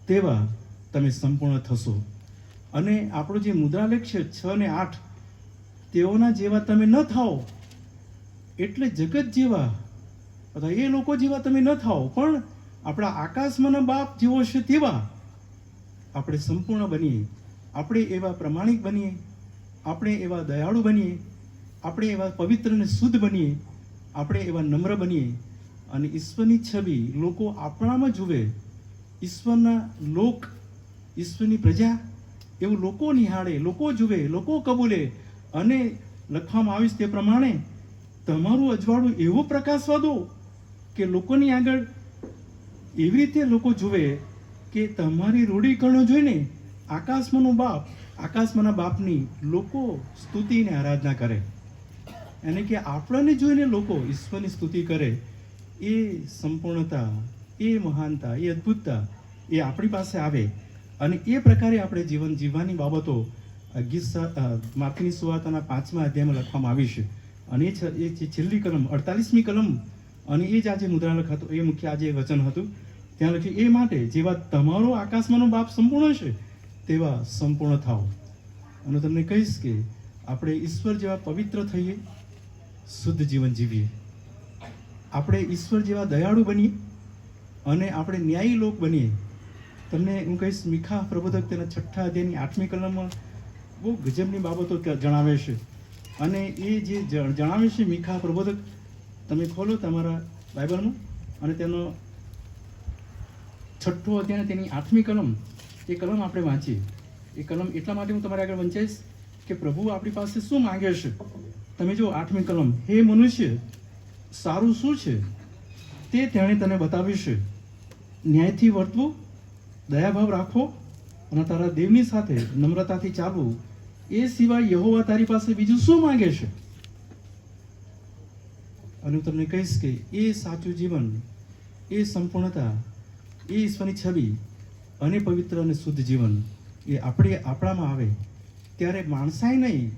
E: તેવા તમે સંપૂર્ણ થશો. અને આપણો જે મુદ્રાલેખ છે 6 અને 8, તેઓના જેવા તમે ન થાઓ, એટલે જગત જેવા અથવા એ લોકો જેવા તમે ન થાઓ, પણ આપણા આકાશમાંના બાપ જેવો છે તેવા આપણે સંપૂર્ણ બનીએ. આપણે એવા પ્રમાણિક બનીએ, આપણે એવા દયાળુ બનીએ, આપણે એવા પવિત્ર અને શુદ્ધ બનીએ, આપણે એવા નમ્ર બનીએ. અને ઈશ્વરની છબી લોકો આપણામાં જુએ. ઈશ્વરના લોક, ઈશ્વરની પ્રજા એવું લોકો નિહાળે, લોકો જુએ, લોકો કબૂલે. અને લખવામાં આવ્યું તે પ્રમાણે તમારું અજવાળું એવો પ્રકાશવા દો કે લોકોની આગળ એવી રીતે લોકો જુએ કે તમારી રૂઢિકરણો જોઈને આકાશમાંનો બાપ, આકાશમાંના બાપની લોકો સ્તુતિ અને આરાધના કરે. એને કે આપણને જોઈને લોકો ઈશ્વરની સ્તુતિ કરે. એ સંપૂર્ણતા, એ મહાનતા, એ અદ્ભુતતા એ આપણી પાસે આવે. અને એ પ્રકારે આપણે જીવન જીવવાની બાબતો માર્કની સુવાર્તાના 5મા અધ્યાયમાં લખવામાં આવી છે. અને એ જે છેલ્લી કલમ 48મી કલમ, અને એ જ આજે મુદ્રાલેખ હતો, એ મુખ્ય આજે વચન હતું. ત્યાં લખ્યું, એ માટે જેવા તમારો આકાશમાંનો બાપ સંપૂર્ણ છે તેવા સંપૂર્ણ થાઓ. અને તમને કહીશ કે આપણે ઈશ્વર જેવા પવિત્ર થઈએ, શુદ્ધ જીવન જીવીએ, આપણે ઈશ્વર જેવા દયાળુ બનીએ અને આપણે ન્યાયી લોક બનીએ. તમને હું કહીશ, મીખા પ્રબોધક તેના 6 અધ્યાયની 8મી કલમમાં બહુ ગજબની બાબતો જણાવે છે. અને એ જે જણાવે છે મીખા પ્રબોધક, તમે ખોલો તમારા બાઇબલમાં અને તેનો 6 અધ્યાય તેની 8મી કલમ, એ કલમ આપણે વાંચીએ. એ કલમ એટલા માટે હું તમારી આગળ વંચાઈશ કે પ્રભુ આપણી પાસે શું માંગે છે. તમે જો 8મી કલમ, હે મનુષ્ય, સારું શું છે તે તેણે તને બતાવ્યું છે. ન્યાયથી વર્તવું, દયાભાવ રાખવો અને તારા દેવની સાથે નમ્રતાથી ચાલવું, એ સિવાય યહોવા તારી પાસે બીજું શું માંગે છે? અને હું તમને કહીશ કે એ સાચું જીવન, એ સંપૂર્ણતા, એ ઈશ્વરની છબી અને પવિત્ર અને શુદ્ધ જીવન એ આપણામાં આવે ત્યારે માણસાઈ નહીં,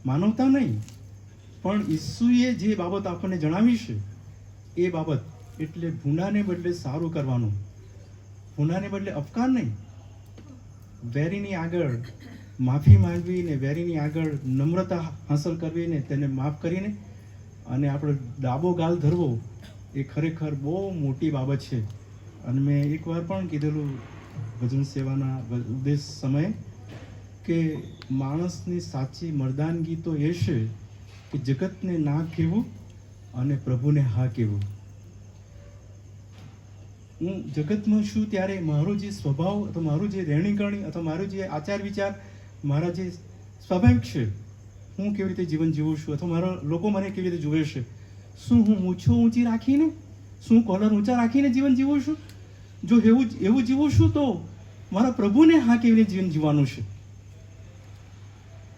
E: માનવતા નહીં, પણ ઈસુએ જે બાબત આપણને જણાવી છે એ બાબત, એટલે ભૂંડાને બદલે સારું કરવાનું, ભૂંડાને બદલે અપકાર નહીં, વેરીની આગળ માફી માંગવી ને વેરીની આગળ નમ્રતા હાંસલ કરવી ને તેને માફ કરીને અને આપણો ડાબો ગાલ ધરવો, એ ખરેખર બહુ મોટી બાબત છે. અને મેં એકવાર પણ કીધેલું ભજન સેવાના ઉદ્દેશ સમયે કે માણસની સાચી મર્દાનગી તો એ છે કે જગતને ના કહેવું અને પ્રભુને હા કહેવું. હું જગતમાં છું ત્યારે મારો જે સ્વભાવ અથવા મારું જે રહેણીકરણી અથવા મારું જે આચાર વિચાર, મારા જે સ્વાભાવિક છે, હું કેવી રીતે જીવન જીવું છું અથવા મારા લોકો મને કેવી રીતે જુએ છે, શું હું મૂછો ઊંચી રાખીને, શું કોલર ઊંચા રાખીને જીવન જીવું છું? જો એવું જીવું છું તો મારા પ્રભુને હા કેવી રીતે જીવન જીવવાનું છે?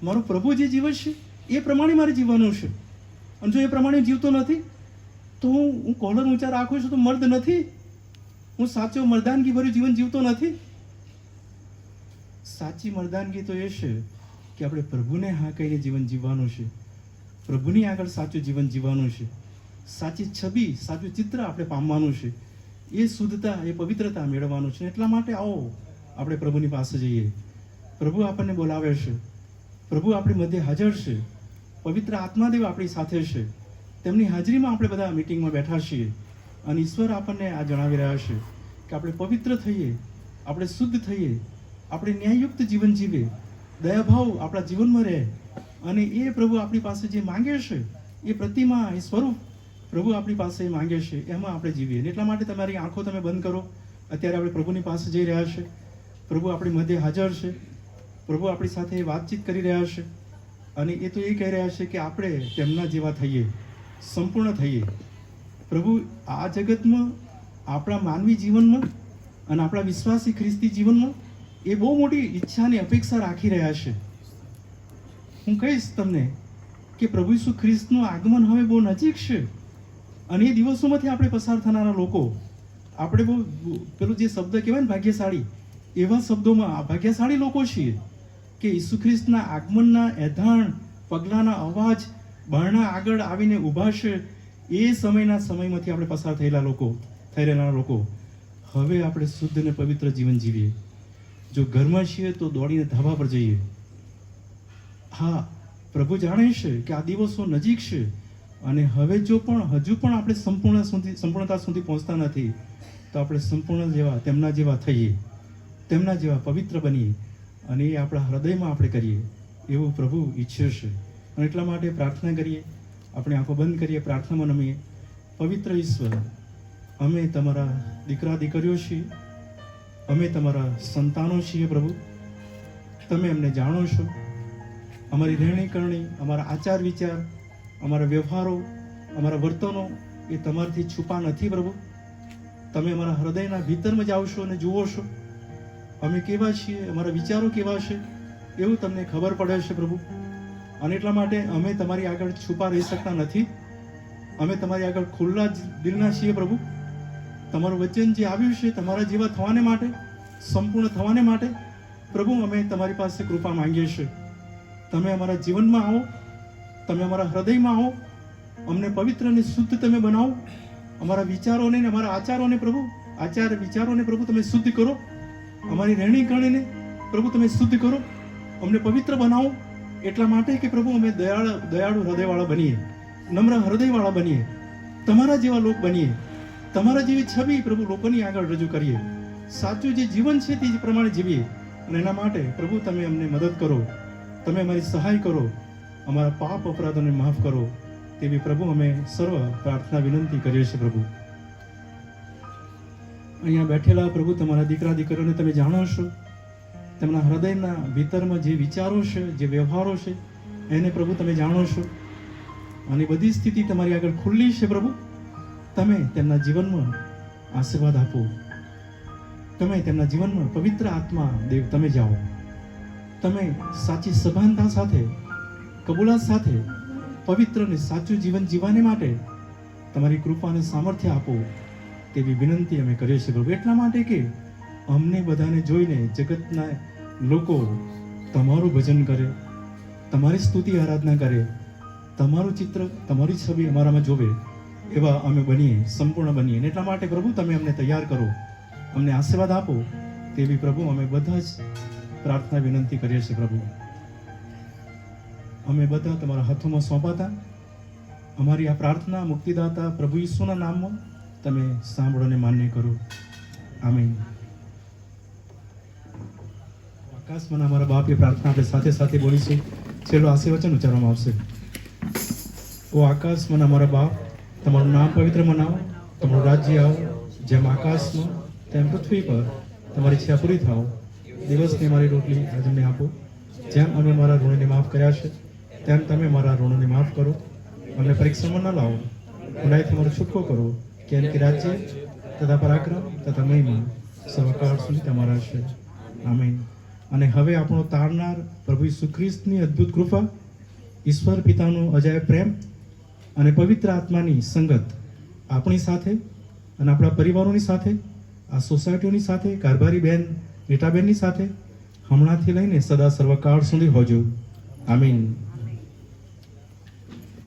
E: મારો પ્રભુ જે જીવે છે એ પ્રમાણે મારે જીવવાનું છે. અને જો એ પ્રમાણે જીવતો નથી તો હું કોલર ઊંચા રાખું છું તો મર્દ નથી, હું સાચો મર્દાનગી ભર્યું જીવન જીવતો નથી. સાચી મર્દાનગી તો એ છે કે આપણે પ્રભુને હા કહીને જીવન જીવવાનું છે, પ્રભુની આગળ સાચું જીવન જીવવાનું છે, સાચી છબી, સાચું ચિત્ર આપણે પામવાનું છે, એ શુદ્ધતા, એ પવિત્રતા મેળવવાનું છે. એટલા માટે આવો આપણે પ્રભુની પાસે જઈએ. પ્રભુ આપણને બોલાવે છે, પ્રભુ આપણી મધ્ય હાજર છે, પવિત્ર આત્માદેવ આપણી સાથે છે. તેમની હાજરીમાં આપણે બધા મીટિંગમાં બેઠા છીએ અને ઈશ્વર આપણને આ જણાવી રહ્યા છે કે આપણે પવિત્ર થઈએ, આપણે શુદ્ધ થઈએ, આપણે ન્યાયયુક્ત જીવન જીવીએ, દયાભાવ આપણા જીવનમાં રહે. અને એ પ્રભુ આપણી પાસે જે માંગે છે, એ પ્રતિમા, એ સ્વરૂપ પ્રભુ આપણી પાસે માંગે છે, એમાં આપણે જીવીએ. એટલા માટે તમારી આંખો તમે બંધ કરો. અત્યારે આપણે પ્રભુની પાસે જઈ રહ્યા છે, પ્રભુ આપણી મધ્ય હાજર છે, પ્રભુ આપણી સાથે વાતચીત કરી રહ્યા છે અને એ તો એ કહી રહ્યા છે કે આપણે તેમના જેવા થઈએ, સંપૂર્ણ થઈએ. પ્રભુ આ જગતમાં, આપણા માનવી જીવનમાં અને આપણા વિશ્વાસી ખ્રિસ્તી જીવનમાં એ બહુ મોટી ઈચ્છાની અપેક્ષા રાખી રહ્યા છે. હું કહીશ તમને કે પ્રભુ ઈસુ ખ્રિસ્તનું આગમન હવે બહુ નજીક છે અને એ દિવસોમાંથી આપણે પસાર થનારા લોકો, આપણે બહુ પેલું જે શબ્દ કહેવાય ને ભાગ્યશાળી, એવા શબ્દોમાં ભાગ્યશાળી લોકો છીએ કે ઈસુ ખ્રિસ્તના આગમનના એધાણ, પગલાંના અવાજ બહારના આગળ આવીને ઊભા છે. એ સમયમાંથી આપણે પસાર થઈ રહેલા લોકો હવે આપણે શુદ્ધ અને પવિત્ર જીવન જીવીએ. જો ઘરમાં છીએ તો દોડીને ધાબા પર જઈએ. હા, પ્રભુ જાણે છે કે આ દિવસો નજીક છે અને હવે હજુ પણ આપણે સંપૂર્ણતા સુધી પહોંચતા નથી તો આપણે સંપૂર્ણ જેવા, તેમના જેવા થઈએ, તેમના જેવા પવિત્ર બનીએ અને એ આપણા હૃદયમાં આપણે કરીએ એવું પ્રભુ ઈચ્છે છે. અને એટલા માટે પ્રાર્થના કરીએ, આપણે આંખો બંધ કરીએ, પ્રાર્થનામાં નમીએ. પવિત્ર ઈશ્વર, અમે તમારા દીકરા દીકરીઓ છીએ, અમે તમારા સંતાનો છીએ. પ્રભુ, તમે અમને જાણો છો. અમારી રહેણી કરણી, અમારા આચાર વિચાર, અમારા વ્યવહારો, અમારા વર્તનો એ તમારાથી છુપા નથી. પ્રભુ, તમે અમારા હૃદયના ભીતરમાં જ આવશો અને જુઓ છો અમે કેવા છીએ, અમારા વિચારો કેવા છે એવું તમને ખબર પડે છે. પ્રભુ, અને એટલા માટે અમે તમારી આગળ છુપા રહી શકતા નથી. અમે તમારી આગળ ખુલ્લા દિલના છીએ. પ્રભુ, તમારું વચન જે આવ્યું છે તમારા જેવા થવાને માટે, સંપૂર્ણ થવાને માટે, પ્રભુ અમે તમારી પાસે કૃપા માંગીએ છીએ. તમે અમારા જીવનમાં આવો, તમે અમારા હૃદયમાં આવો, અમને પવિત્ર અને શુદ્ધ તમે બનાવો. અમારા વિચારોને, અમારા આચારોને પ્રભુ, આચાર વિચારોને પ્રભુ તમે શુદ્ધ કરો. અમારી રહેણી કરણીને પ્રભુ તમે શુદ્ધ કરો, અમને પવિત્ર બનાવો. એટલા માટે કે પ્રભુ અમે દયાળુ હૃદયવાળા બનીએ નમ્ર હૃદયવાળા બનીએ, તમારા જેવા લોક બનીએ, તમારા જેવી છબી પ્રભુ લોકોની આગળ રજૂ કરીએ, સાચું જે જીવન છે તે જ પ્રમાણે જીવીએ. અને એના માટે પ્રભુ તમે અમને મદદ કરો, તમે અમારી સહાય કરો, અમારા પાપ અપરાધોને માફ કરો, તેવી પ્રભુ અમે સર્વ પ્રાર્થના વિનંતી કરીએ છીએ. પ્રભુ અહીંયા બેઠેલા પ્રભુ તમારા દીકરા દીકરીઓને તમે જાણો છો, તેમના હૃદયના ભીતરમાં જે વિચારો છે, જે વ્યવહારો છે, એને પ્રભુ તમે જાણો છો. અને બધી સ્થિતિ તમારી આગળ ખુલ્લી છે. પ્રભુ તમે તેમના જીવનમાં આશીર્વાદ આપો, તમે તેમના જીવનમાં પવિત્ર આત્મા દેવ તમે જાઓ, તમે સાચી સભાનતા સાથે, કબૂલાત સાથે પવિત્ર અને સાચું જીવન જીવવાને માટે તમારી કૃપા અને સામર્થ્ય આપો, તેવી વિનંતી અમે કરીએ છીએ. પ્રભુ એટલા માટે કે અમને બધાને જોઈને જગતના લોકો તમારું ભજન કરે, તમારી સ્તુતિ આરાધના કરે, તમારું ચિત્ર, તમારી છબી અમારામાં જોવે, એવા અમે બનીએ, સંપૂર્ણ બનીએ. અને એટલા માટે પ્રભુ તમે અમને તૈયાર કરો, અમને આશીર્વાદ આપો, તેવી પ્રભુ અમે બધા જ પ્રાર્થના વિનંતી કરીએ છીએ. પ્રભુ અમે બધા તમારા હાથોમાં સોંપાતા અમારી આ પ્રાર્થના મુક્તિદાતા પ્રભુ ઈસુના નામમાં તમે સાંભળો અને માન્ય કરો. આમીન. આકાશમાં અમારા બાપ એ પ્રાર્થના આપણે સાથે સાથે બોલીશું. છેલ્લો આશીર્વચન ઉચ્ચારવામાં આવશે. ઓ આકાશમાં અમારા બાપ, તમારું નામ પવિત્ર મનાવો, તમારું રાજ્ય આવો, જેમ આકાશમાં તેમ પૃથ્વી પર તમારી ઈચ્છા પૂરી થાવ. દિવસની અમારી રોટલી આજે અમને આપો, જેમ અમે અમારા ઋણને માફ કર્યા છે તેમ તમે અમારા ઋણોને માફ કરો. અમને પરીક્ષામાં ન લાવો, ભલાઈથી અમારો છૂટકો કરો, કેમ કે રાજ્ય તથા પરાક્રમ તથા મહિમા સર્વકાળ સુધી તમારા છે. આમીન. અને હવે આપણો તારનાર પ્રભુ ઈસુ ખ્રિસ્તની અદ્ભુત કૃપા, ઈશ્વર પિતાનો અજાયબ પ્રેમ અને પવિત્ર આત્માની સંગત આપણી સાથે અને આપણા પરિવારોની સાથે, આ સોસાયટીઓની સાથે, કારભારી બેન રીટાબેનની સાથે હમણાંથી લઈને સદા સર્વકાળ સુધી હોજો. આમીન.